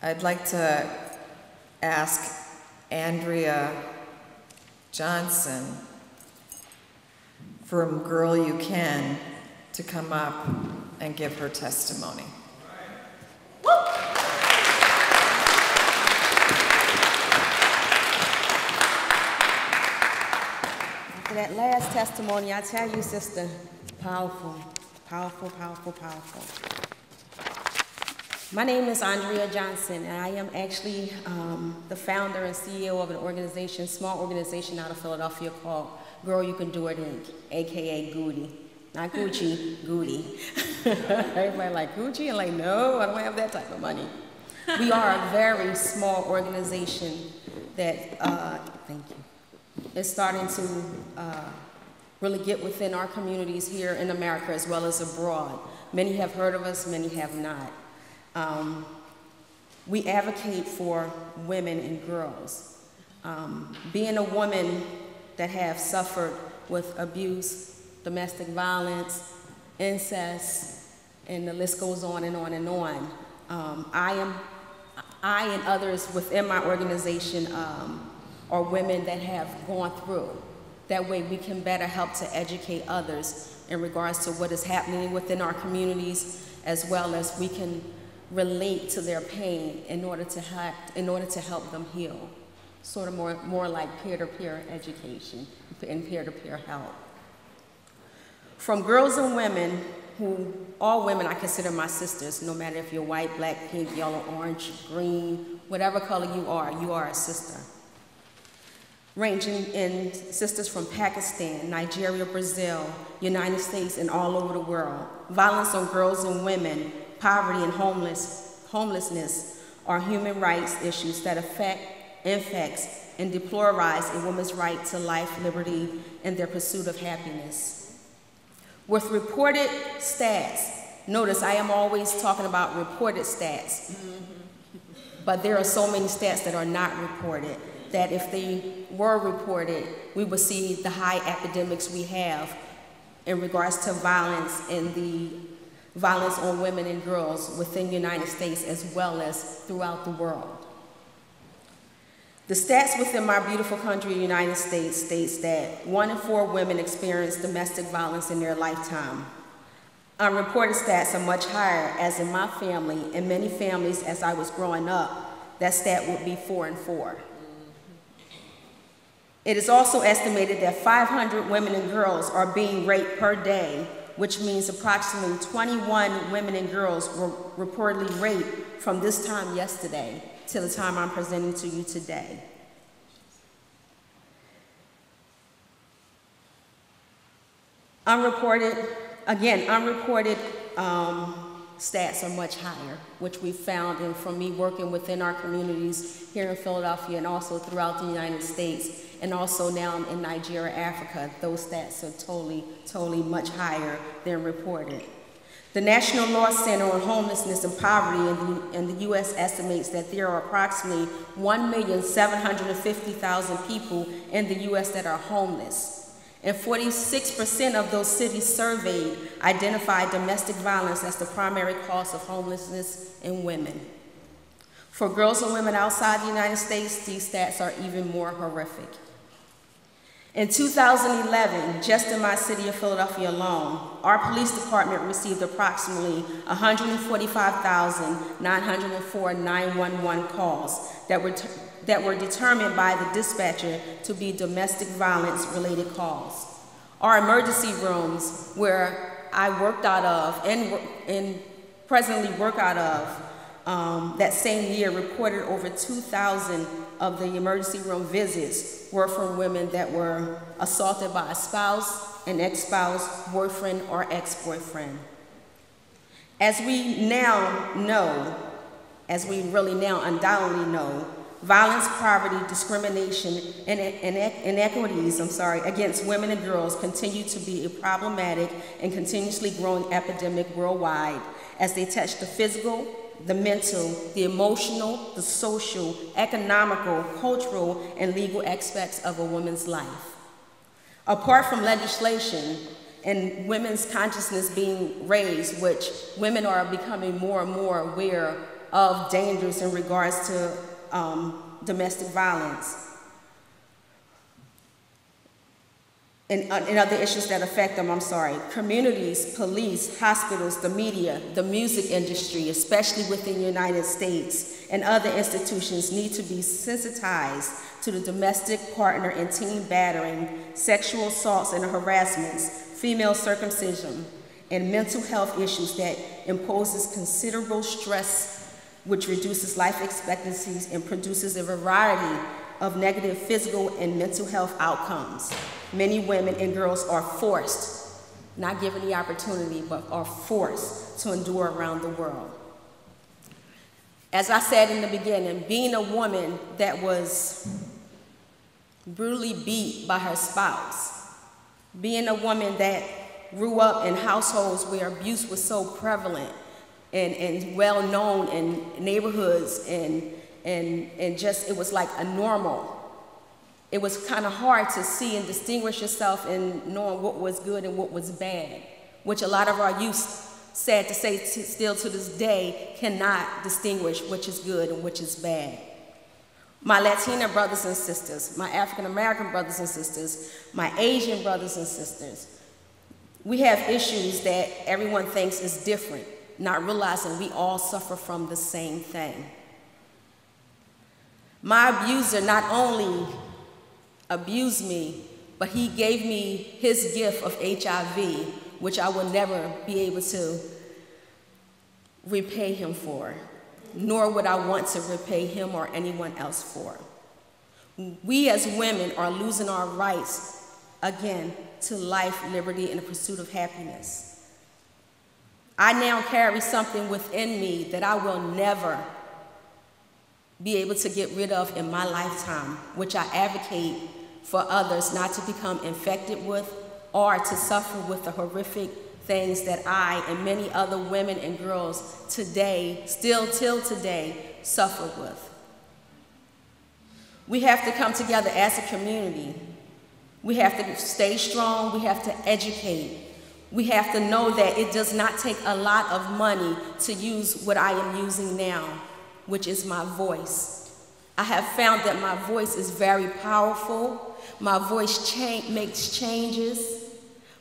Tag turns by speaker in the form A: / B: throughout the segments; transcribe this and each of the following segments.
A: I'd like to ask Andrea Johnson from Girl You Can to come up and give her testimony.
B: After that last testimony, I tell you, sister, powerful, powerful, powerful, powerful. My name is Andrea Johnson, and I am actually the founder and CEO of an organization, small organization out of Philadelphia called Girl You Can Do It Inc., AKA Goody. Not Gucci, Goody. Everybody like, Gucci? I'm like, no, I don't have that type of money. We are a very small organization that, thank you, is starting to really get within our communities here in America as well as abroad. Many have heard of us, many have not. We advocate for women and girls. Being a woman that have suffered with abuse, domestic violence, incest, and the list goes on and on and on. I and others within my organization are women that have gone through. That way we can better help to educate others in regards to what is happening within our communities, as well as we can relate to their pain in order to help them heal. Sort of more like peer-to-peer education and peer-to-peer help. From girls and women who, all women I consider my sisters, no matter if you're white, black, pink, yellow, orange, green, whatever color you are a sister. Ranging in sisters from Pakistan, Nigeria, Brazil, United States, and all over the world. Violence on girls and women, poverty and homelessness are human rights issues that infects and deplorize a woman's right to life, liberty, and their pursuit of happiness. With reported stats, notice I am always talking about reported stats, but there are so many stats that are not reported that if they were reported, we would see the high epidemics we have in regards to violence and the violence on women and girls within the United States as well as throughout the world. The stats within my beautiful country, the United States, states that 1 in 4 women experience domestic violence in their lifetime. Unreported stats are much higher, as in my family and many families as I was growing up, that stat would be 4 in 4. It is also estimated that 500 women and girls are being raped per day, which means approximately 21 women and girls were reportedly raped from this time yesterday to the time I'm presenting to you today. Unreported stats are much higher, which we found and from me working within our communities here in Philadelphia and also throughout the United States, and also now in Nigeria, Africa, those stats are totally much higher than reported. The National Law Center on Homelessness and Poverty in the U.S. estimates that there are approximately 1,750,000 people in the U.S. that are homeless. And 46% of those cities surveyed identified domestic violence as the primary cause of homelessness in women. For girls and women outside the United States, these stats are even more horrific. In 2011, just in my city of Philadelphia alone, our police department received approximately 145,904 911 calls that were determined by the dispatcher to be domestic violence related calls. Our emergency rooms, where I worked out of and presently work out of, that same year reported over 2,000 of the emergency room visits were from women that were assaulted by a spouse, an ex-spouse, boyfriend, or ex-boyfriend. As we now know, as we really now undoubtedly know, violence, poverty, discrimination, and inequities against women and girls continue to be a problematic and continuously growing epidemic worldwide as they touch the physical, the mental, the emotional, the social, economical, cultural, and legal aspects of a woman's life. Apart from legislation and women's consciousness being raised, which women are becoming more and more aware of dangers in regards to domestic violence and other issues that affect them, Communities, police, hospitals, the media, the music industry, especially within the United States, and other institutions need to be sensitized to the domestic partner and teen battering, sexual assaults and harassments, female circumcision, and mental health issues that imposes considerable stress, which reduces life expectancies and produces a variety of negative physical and mental health outcomes. Many women and girls are forced, not given the opportunity, but are forced to endure around the world. As I said in the beginning, being a woman that was brutally beat by her spouse, being a woman that grew up in households where abuse was so prevalent and well known in neighborhoods and just it was like a normal. It was kind of hard to see and distinguish yourself in knowing what was good and what was bad, which a lot of our youth, sad to say, still to this day, cannot distinguish which is good and which is bad. My Latina brothers and sisters, my African American brothers and sisters, my Asian brothers and sisters, we have issues that everyone thinks is different, not realizing we all suffer from the same thing. My abuser not only abused me, but he gave me his gift of HIV, which I will never be able to repay him for, nor would I want to repay him or anyone else for. We as women are losing our rights, again, to life, liberty, and the pursuit of happiness. I now carry something within me that I will never be able to get rid of in my lifetime, which I advocate for others not to become infected with or to suffer with the horrific things that I and many other women and girls today, still till today, suffer with. We have to come together as a community. We have to stay strong. We have to educate. We have to know that it does not take a lot of money to use what I am using now, which is my voice. I have found that my voice is very powerful. My voice makes changes.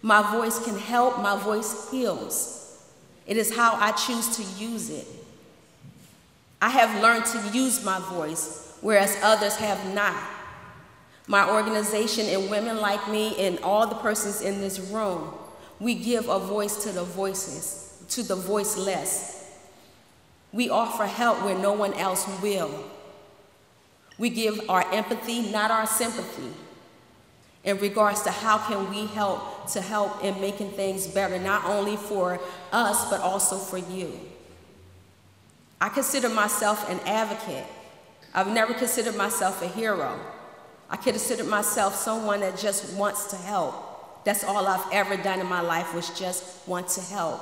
B: My voice can help. My voice heals. It is how I choose to use it. I have learned to use my voice, whereas others have not. My organization and women like me and all the persons in this room, we give a voice to the voiceless, to the voiceless. We offer help where no one else will. We give our empathy, not our sympathy, in regards to how can we help to help in making things better, not only for us, but also for you. I consider myself an advocate. I've never considered myself a hero. I consider myself someone that just wants to help. That's all I've ever done in my life, was just want to help.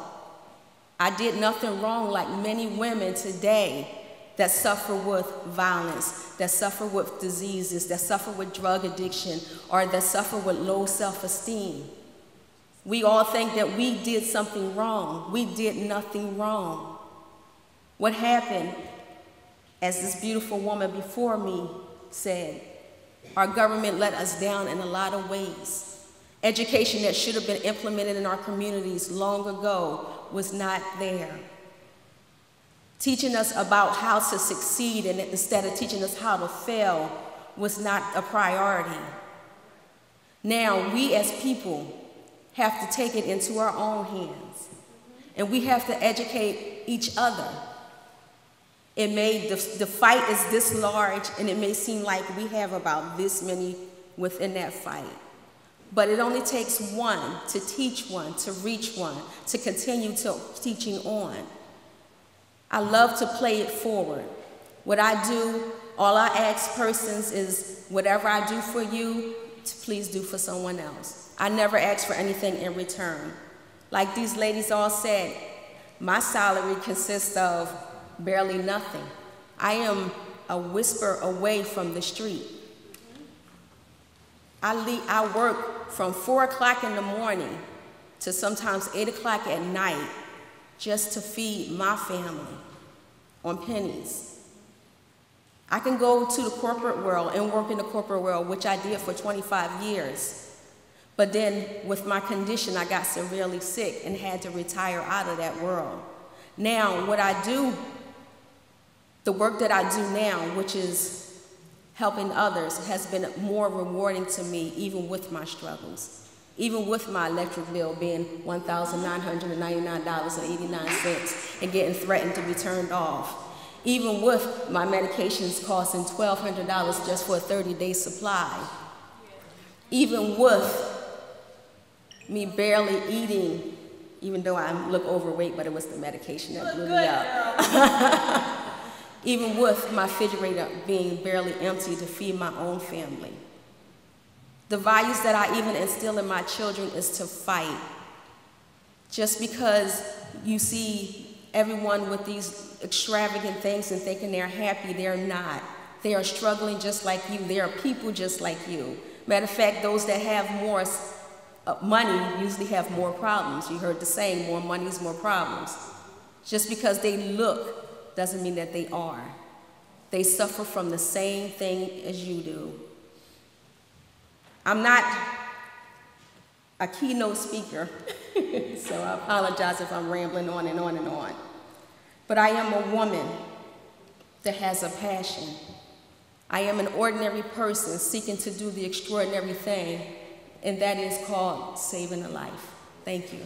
B: I did nothing wrong like many women today that suffer with violence, that suffer with diseases, that suffer with drug addiction, or that suffer with low self-esteem. We all think that we did something wrong. We did nothing wrong. What happened, as this beautiful woman before me said, our government let us down in a lot of ways. Education that should have been implemented in our communities long ago was not there. Teaching us about how to succeed and instead of teaching us how to fail was not a priority. Now we as people have to take it into our own hands, and we have to educate each other. It may, the fight is this large, and it may seem like we have about this many within that fight. But it only takes one to teach one, to reach one, to continue to teaching on. I love to play it forward. What I do, all I ask persons is, whatever I do for you, please do for someone else. I never ask for anything in return. Like these ladies all said, my salary consists of barely nothing. I am a whisper away from the street. I work from 4 o'clock in the morning to sometimes 8 o'clock at night just to feed my family. on pennies. I can go to the corporate world and work in the corporate world, which I did for 25 years. But then with my condition, I got severely sick and had to retire out of that world. Now, what I do, the work that I do now, which is helping others, has been more rewarding to me, even with my struggles. Even with my electric bill being $1,999.89 and getting threatened to be turned off. Even with my medications costing $1,200 just for a 30-day supply. Even with me barely eating, even though I look overweight, but it was the medication that blew me up. Even with my refrigerator being barely empty to feed my own family. The values that I even instill in my children is to fight. Just because you see everyone with these extravagant things and thinking they're happy, they're not. They are struggling just like you. They are people just like you. Matter of fact, those that have more money usually have more problems. You heard the saying, more money is more problems. Just because they look doesn't mean that they are. They suffer from the same thing as you do. I'm not a keynote speaker, so I apologize if I'm rambling on and on and on. But I am a woman that has a passion. I am an ordinary person seeking to do the extraordinary thing, and that is called saving a life. Thank you.